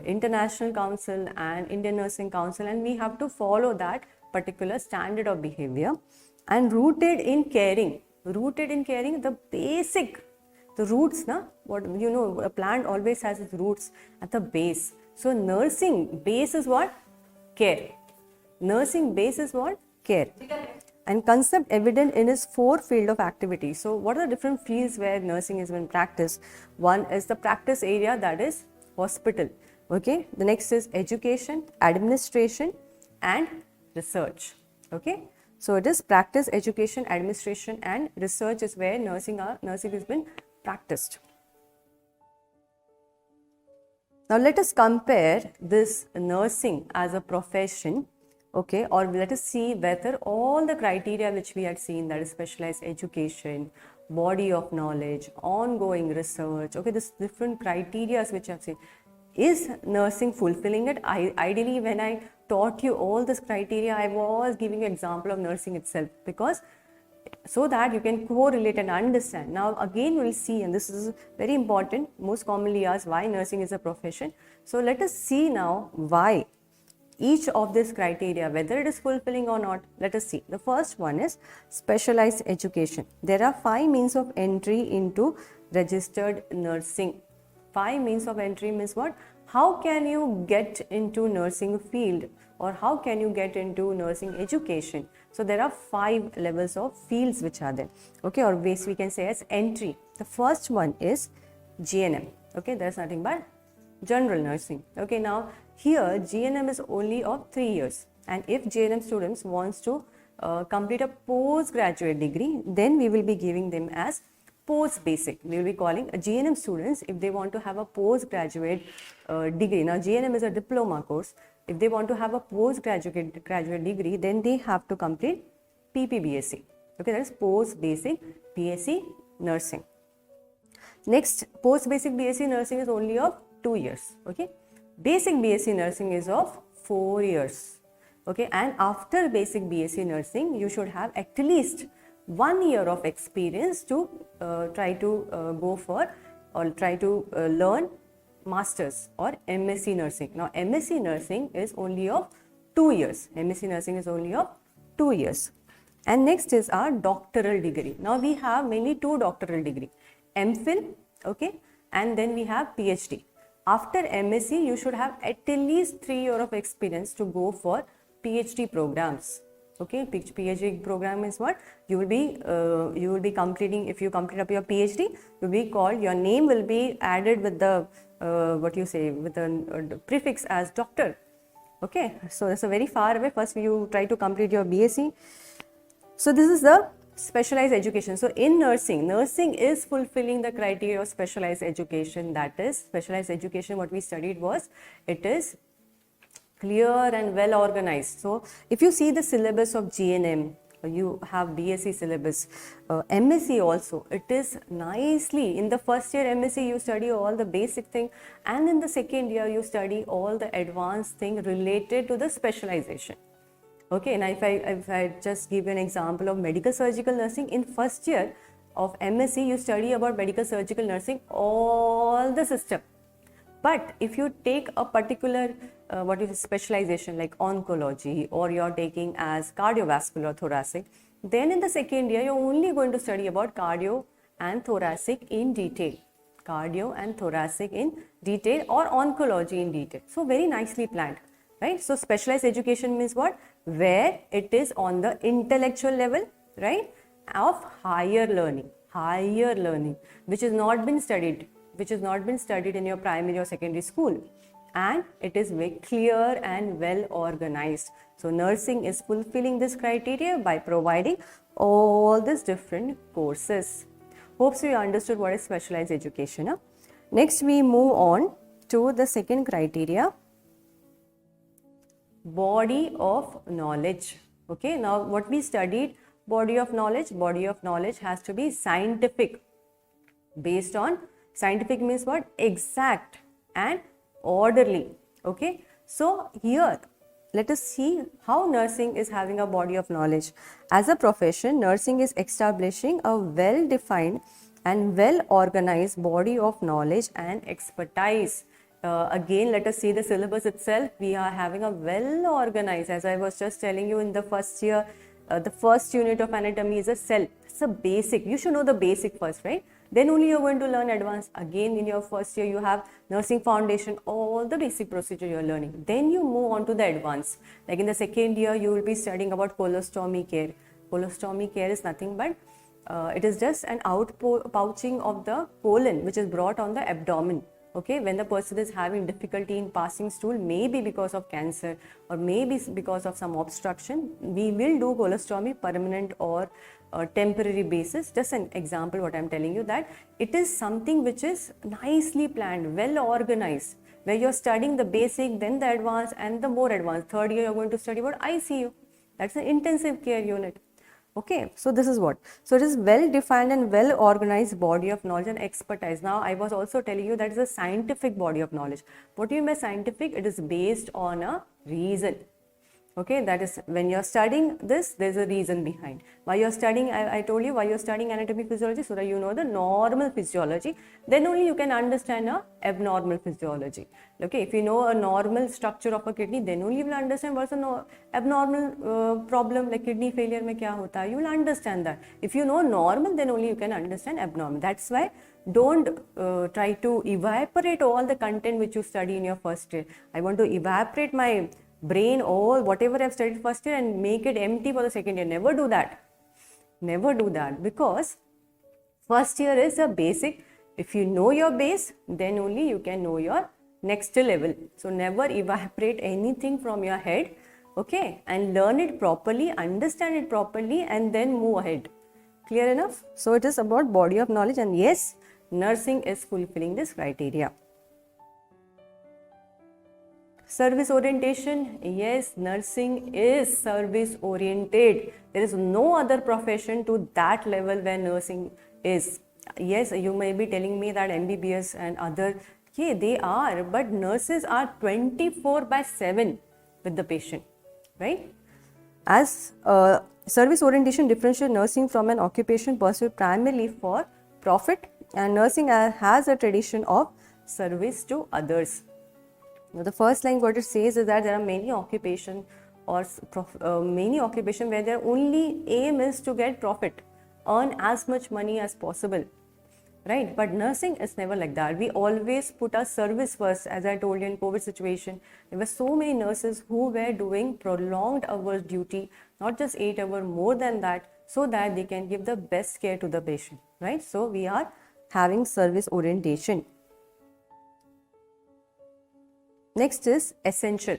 [SPEAKER 1] International Council and Indian Nursing Council, and we have to follow that particular standard of behavior. And rooted in caring, the basic, the roots, na, what you know, a plant always has its roots at the base. So nursing base is what? Care. Nursing base is what? Care. And concept evident in its four field of activity. So what are the different fields where nursing is been practiced? One is the practice area, that is hospital. Okay. The next is education, administration and research. Okay. So it is practice, education, administration and research is where nursing has been practiced. Now let us compare this nursing as a profession, okay, or let us see whether all the criteria which we had seen, that is specialized education, body of knowledge, ongoing research, okay, this different criteria which I have seen, is nursing fulfilling it? Ideally, when I taught you all this criteria, I was giving you an example of nursing itself, because so that you can correlate and understand. Now again we will see, and this is very important, most commonly asked, why nursing is a profession. So let us see now why each of these criteria, whether it is fulfilling or not. Let us see. The first one is specialized education. There are 5 means of entry into registered nursing. 5 means of entry means what? How can you get into nursing field, or how can you get into nursing education? So there are 5 levels of fields which are there, okay, or ways we can say as entry. The first one is GNM, okay, there's nothing but general nursing, okay. Now here GNM is only of 3 years, and if GNM students wants to complete a postgraduate degree, then we will be giving them as post basic. We will be calling a GNM students if they want to have a postgraduate degree. Now GNM is a diploma course. If they want to have a postgraduate degree, then they have to complete PPBSc. Okay, that is post basic BSc nursing. Next, post basic BSc nursing is only of 2 years. Okay, basic BSc nursing is of 4 years. Okay, and after basic BSc nursing, you should have at least 1 year of experience to try to go for or try to learn Masters or MSc nursing. Now MSc nursing is only of 2 years. MSc nursing is only of 2 years. And next is our doctoral degree. Now we have mainly 2 doctoral degree, MPhil, okay, and then we have PhD. After MSc, you should have at least 3 years of experience to go for PhD programs. Okay, PhD program is what you will be completing. If you complete up your PhD, you will be called, your name will be added with the with the prefix as doctor. Okay, so that's a very far away. First you try to complete your BSc. So this is the specialized education. So in nursing is fulfilling the criteria of specialized education. That is, specialized education, what we studied was, it is clear and well organized. So if you see the syllabus of GNM, you have BSc syllabus, MSc also, it is nicely, in the first year MSc you study all the basic thing, and in the second year you study all the advanced thing related to the specialization. Okay, and if I just give you an example of medical surgical nursing, in first year of MSc, you study about medical, surgical, nursing, all the system. But if you take a particular specialization like oncology, or you're taking as cardiovascular, thoracic, then in the second year you're only going to study about cardio and thoracic in detail. Cardio and thoracic in detail, or oncology in detail. So very nicely planned, right? So specialized education means what? Where it is on the intellectual level, right, of higher learning, which has not been studied in your primary or secondary school, and it is very clear and well organized. So nursing is fulfilling this criteria by providing all these different courses. Hope so you understood what is specialized education. Huh? Next we move on to the second criteria, body of knowledge. Okay, now what we studied, body of knowledge has to be scientific, based on, scientific means what? Exact and orderly. Okay, so here let us see how nursing is having a body of knowledge. As a profession, nursing is establishing a well defined and well organized body of knowledge and expertise. Again, let us see the syllabus itself. We are having a well organized, as I was just telling you in the first year, the first unit of anatomy is a cell. It's a basic. You should know the basic first, right? Then only you're going to learn advanced. Again, in your first year, you have nursing foundation, all the basic procedure you're learning. Then you move on to the advanced. Like in the second year, you will be studying about colostomy care. Colostomy care is nothing but, it is just an outpouching of the colon, which is brought on the abdomen. Okay, when the person is having difficulty in passing stool, maybe because of cancer or maybe because of some obstruction, we will do colostomy, permanent or temporary basis. Just an example what I am telling you, that it is something which is nicely planned, well organized, where you are studying the basic, then the advanced and the more advanced. Third year you are going to study about ICU, that's an intensive care unit. Okay, so this is what. So it is well defined and well organized body of knowledge and expertise. Now I was also telling you that is a scientific body of knowledge. What do you mean by scientific? It is based on a reason. Okay, that is when you are studying this, there is a reason behind. Why you are studying, I told you why you are studying anatomy, physiology, so that you know the normal physiology. Then only you can understand a abnormal physiology. Okay, if you know a normal structure of a kidney, then only you will understand what's an abnormal problem, like kidney failure mein kya hota hai. You will understand that. If you know normal, then only you can understand abnormal. That's why don't try to evaporate all the content which you study in your first year. I want to evaporate my brain, all whatever I have studied first year, and make it empty for the second year. Never do that. Never do that, because first year is a basic. If you know your base, then only you can know your next level. So never evaporate anything from your head, okay, and learn it properly, understand it properly, and then move ahead. Clear enough? So it is about body of knowledge, and yes, nursing is fulfilling this criteria. Service orientation, yes, nursing is service oriented. There is no other profession to that level where nursing is. Yes, you may be telling me that MBBS and other, yeah, they are, but nurses are 24/7 with the patient, right? As service orientation differentiates nursing from an occupation pursued primarily for profit, and nursing has a tradition of service to others. Now, the first line what it says is that there are many occupations or many occupations where their only aim is to get profit, earn as much money as possible, right? But nursing is never like that. We always put our service first. As I told you, in COVID situation, there were so many nurses who were doing prolonged hours duty, not just 8 hours, more than that, so that they can give the best care to the patient, right? So we are having service orientation. Next is essential.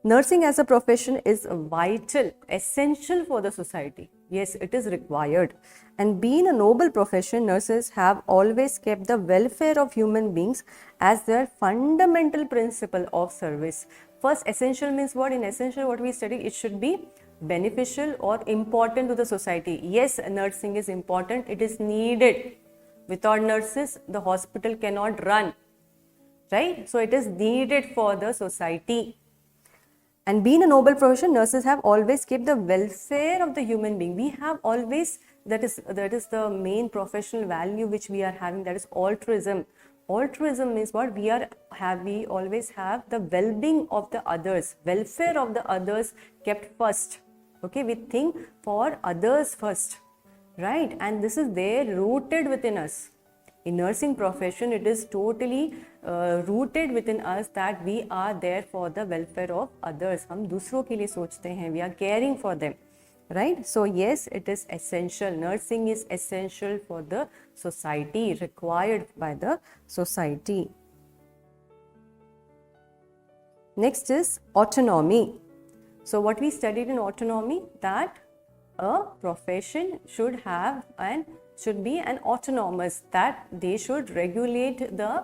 [SPEAKER 1] Nursing as a profession is vital, essential for the society. Yes, it is required. And being a noble profession, nurses have always kept the welfare of human beings as their fundamental principle of service. First, essential means what? In essential, what we study, it should be beneficial or important to the society. Yes, nursing is important. It is needed. Without nurses, the hospital cannot run. Right? So it is needed for the society. And being a noble profession, nurses have always kept the welfare of the human being. We have always that is the main professional value which we are having, that is altruism. Altruism means what? We always have the well-being of the others, welfare of the others kept first. Okay, we think for others first, right? And this is there rooted within us. In nursing profession, it is totally rooted within us that we are there for the welfare of others. हम दूसरों के लिए सोचते हैं, we are caring for them, right? So yes, it is essential. Nursing is essential for the society, required by the society. Next is autonomy. So what we studied in autonomy, that a profession should be an autonomous, that they should regulate the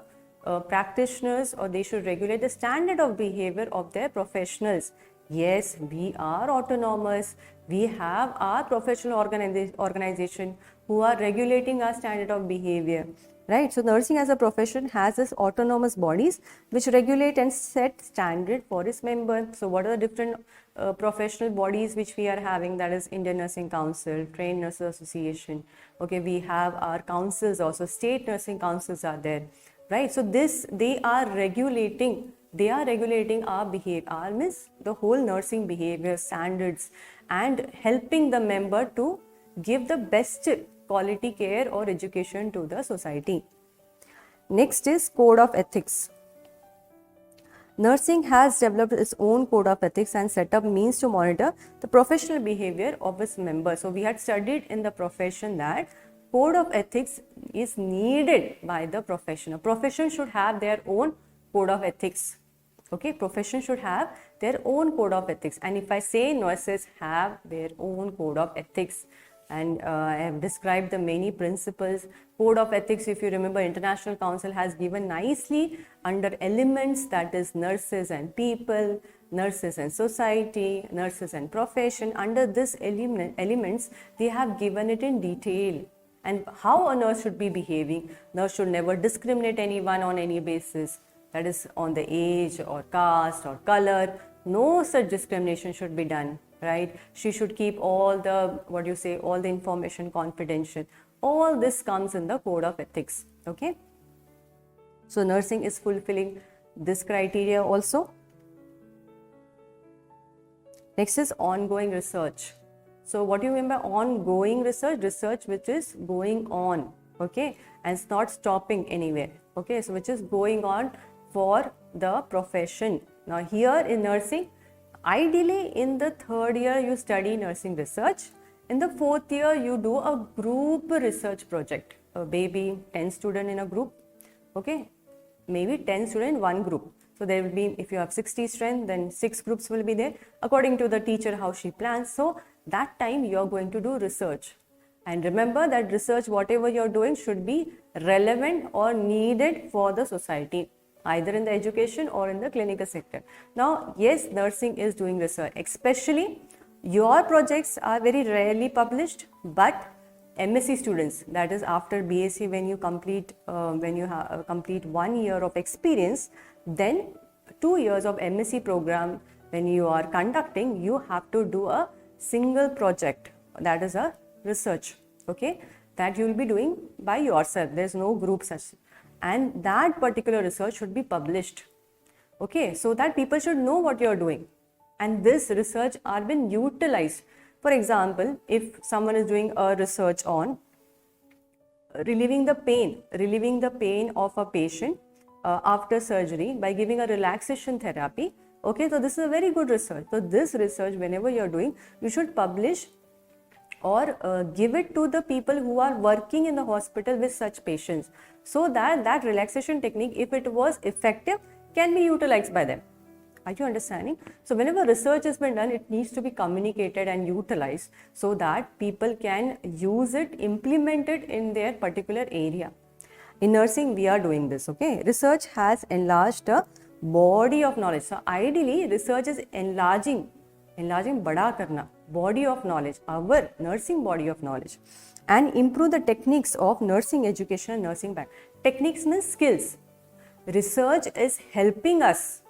[SPEAKER 1] practitioners, or they should regulate the standard of behavior of their professionals. Yes, we are autonomous. We have our professional organization who are regulating our standard of behavior, right? So nursing as a profession has its autonomous bodies which regulate and set standard for its members. So what are the different professional bodies which we are having? That is Indian Nursing Council, Trained Nurses Association. Okay, we have our councils also, state nursing councils are there, right? So they are regulating our behavior, means the whole nursing behavior standards, and helping the member to give the best quality care or education to the society. Next is code of ethics. Nursing has developed its own code of ethics and set up means to monitor the professional behavior of its members. So we had studied in the profession that code of ethics is needed by the profession. A profession should have their own code of ethics. Okay, profession should have their own code of ethics. And if I say nurses have their own code of ethics, and I have described the many principles. Code of ethics, if you remember, International Council has given nicely under elements, that is nurses and people, nurses and society, nurses and profession. Under this elements, they have given it in detail. And how a nurse should be behaving. Nurse should never discriminate anyone on any basis, that is on the age or caste or color. No such discrimination should be done, right? She should keep all the, all the information confidential. All this comes in the code of ethics, okay? So nursing is fulfilling this criteria also. Next is ongoing research. So what do you mean by ongoing research? Research which is going on, okay? And it's not stopping anywhere, okay? So which is going on for the profession. Now here in nursing, ideally in the third year you study nursing research. In the fourth year you do a group research project. Maybe 10 students in a group, okay? Maybe 10 students in one group. So there will be, if you have 60 strength, then 6 groups will be there according to the teacher how she plans. So that time you are going to do research. And remember that research, whatever you are doing, should be relevant or needed for the society, either in the education or in the clinical sector. Now, yes, nursing is doing research, especially your projects are very rarely published, but MSc students, that is after BSc, when you complete 1 year of experience, then 2 years of MSc program, when you are conducting, you have to do a single project, that is a research, okay, that you will be doing by yourself. There is no group such, and that particular research should be published, okay, so that people should know what you are doing, and this research are been utilized. For example, if someone is doing a research on relieving the pain of a patient after surgery by giving a relaxation therapy, okay, so this is a very good research. So this research, whenever you are doing, you should publish or give it to the people who are working in the hospital with such patients, so that that relaxation technique, if it was effective, can be utilized by them. Are you understanding? So whenever research has been done, it needs to be communicated and utilized so that people can use it, implement it in their particular area. In nursing, we are doing this, okay? Research has enlarged the body of knowledge. So ideally, research is enlarging bada karna, body of knowledge, our nursing body of knowledge, and improve the techniques of nursing education and nursing back. Techniques means skills. Research is helping us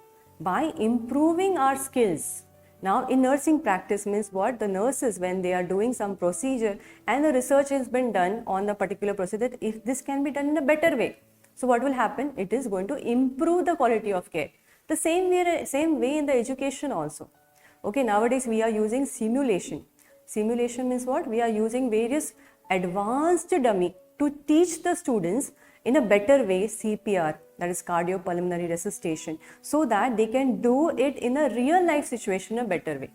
[SPEAKER 1] by improving our skills, Now in nursing practice means what? The nurses, when they are doing some procedure and the research has been done on the particular procedure, that if this can be done in a better way, so what will happen? It is going to improve the quality of care. The same way in the education also. Okay, nowadays we are using simulation. Simulation means what? We are using various advanced dummy to teach the students in a better way CPR, that is cardiopulmonary resuscitation, so that they can do it in a real life situation in a better way.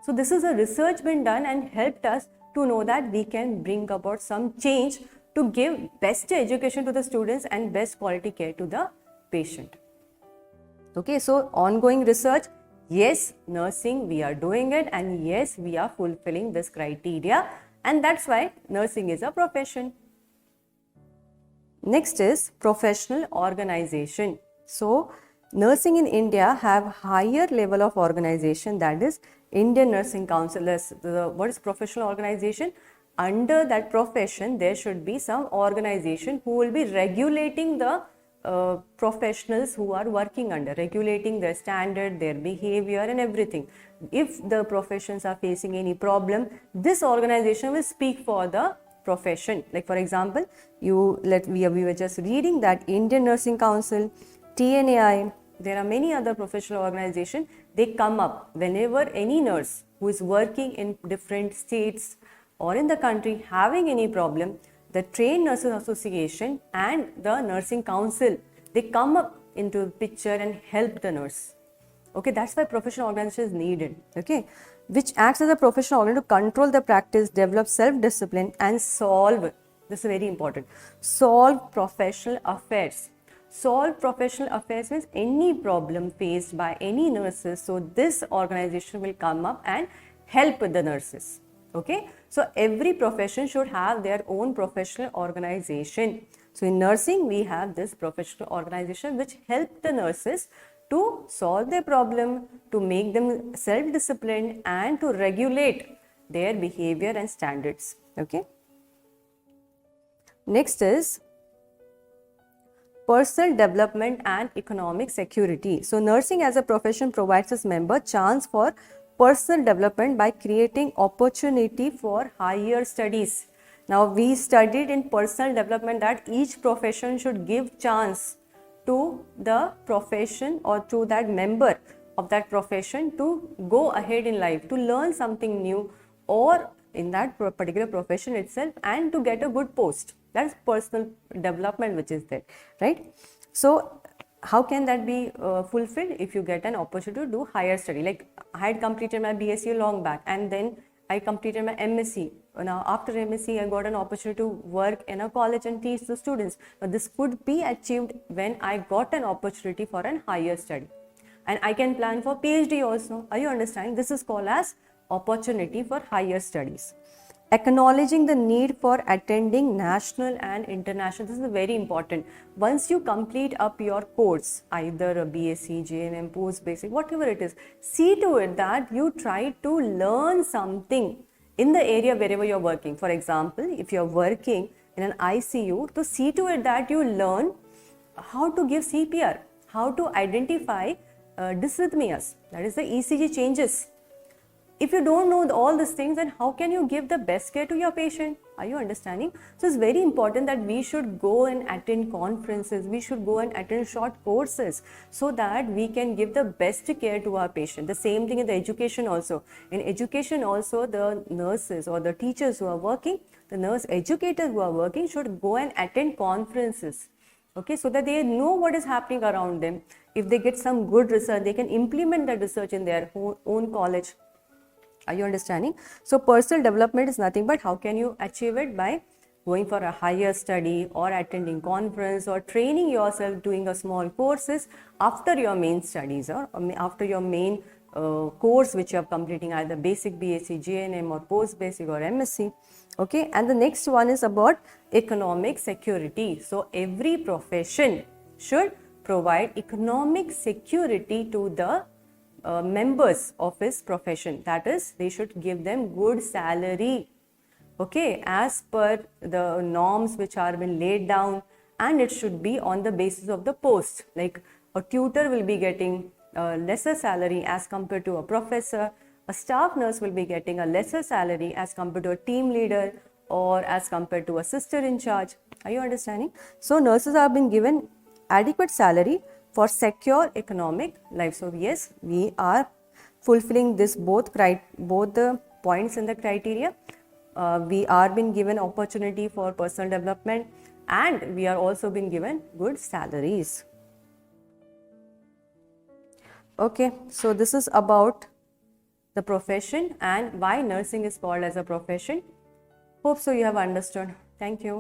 [SPEAKER 1] So this is a research been done and helped us to know that we can bring about some change to give best education to the students and best quality care to the patient. Okay, so ongoing research, yes, nursing we are doing it, and yes, we are fulfilling this criteria, and that's why nursing is a profession. Next is professional organization. So nursing in India have higher level of organization, that is Indian Nursing Council. What is professional organization? Under that profession there should be some organization who will be regulating the professionals who are working under, regulating their standard, their behavior and everything. If the professions are facing any problem, this organization will speak for the profession. Like for example, we were just reading that Indian Nursing Council, TNAI, there are many other professional organizations. They come up whenever any nurse who is working in different states or in the country having any problem, the Trained Nurses Association and the Nursing Council, they come up into the picture and help the nurse. Okay, that's why professional organization is needed. Okay, which acts as a professional organ to control the practice, develop self-discipline and solve, this is very important, solve professional affairs. Solve professional affairs means any problem faced by any nurses, so this organization will come up and help the nurses. Okay, so every profession should have their own professional organization. So in nursing we have this professional organization which help the nurses to solve their problem, to make them self-disciplined and to regulate their behavior and standards. Okay. Next is personal development and economic security. So nursing as a profession provides its member chance for personal development by creating opportunity for higher studies. Now we studied in personal development that each profession should give chance to the profession or to that member of that profession to go ahead in life, to learn something new or in that particular profession itself and to get a good post. That's personal development which is there, right? So how can that be fulfilled? If you get an opportunity to do higher study. Like I had completed my BSc long back and then I completed my MSc. Now after MSc I got an opportunity to work in a college and teach the students. But this could be achieved when I got an opportunity for an higher study. And I can plan for PhD also. Are you understanding? This is called as opportunity for higher studies. Acknowledging the need for attending national and international, this is very important. Once you complete up your course, either a BSc, JNM, post basic, whatever it is, see to it that you try to learn something in the area wherever you're working. For example, if you're working in an ICU, to see to it that you learn how to give CPR, how to identify dysrhythmias, that is the ECG changes. If you don't know all these things, then how can you give the best care to your patient? Are you understanding? So it's very important that we should go and attend conferences, we should go and attend short courses so that we can give the best care to our patient. The same thing in the education also. In education also, the nurses or the teachers who are working, the nurse educators who are working should go and attend conferences. Okay, so that they know what is happening around them. If they get some good research, they can implement that research in their own college. Are you understanding? So personal development is nothing but how can you achieve it? By going for a higher study or attending conference or training yourself, doing a small courses after your main studies or after your main course which you are completing, either basic, BSc, JNM or post basic or MSc. Okay, and the next one is about economic security. So every profession should provide economic security to the members of his profession. That is, they should give them good salary, okay, as per the norms which are been laid down, and it should be on the basis of the post. Like a tutor will be getting a lesser salary as compared to a professor. A staff nurse will be getting a lesser salary as compared to a team leader or as compared to a sister in charge. Are you understanding? So nurses have been given adequate salary for secure economic life. So yes, we are fulfilling this both the points in the criteria. We are being given opportunity for personal development, and we are also being given good salaries. Okay, so this is about the profession and why nursing is called as a profession. Hope so you have understood. Thank you.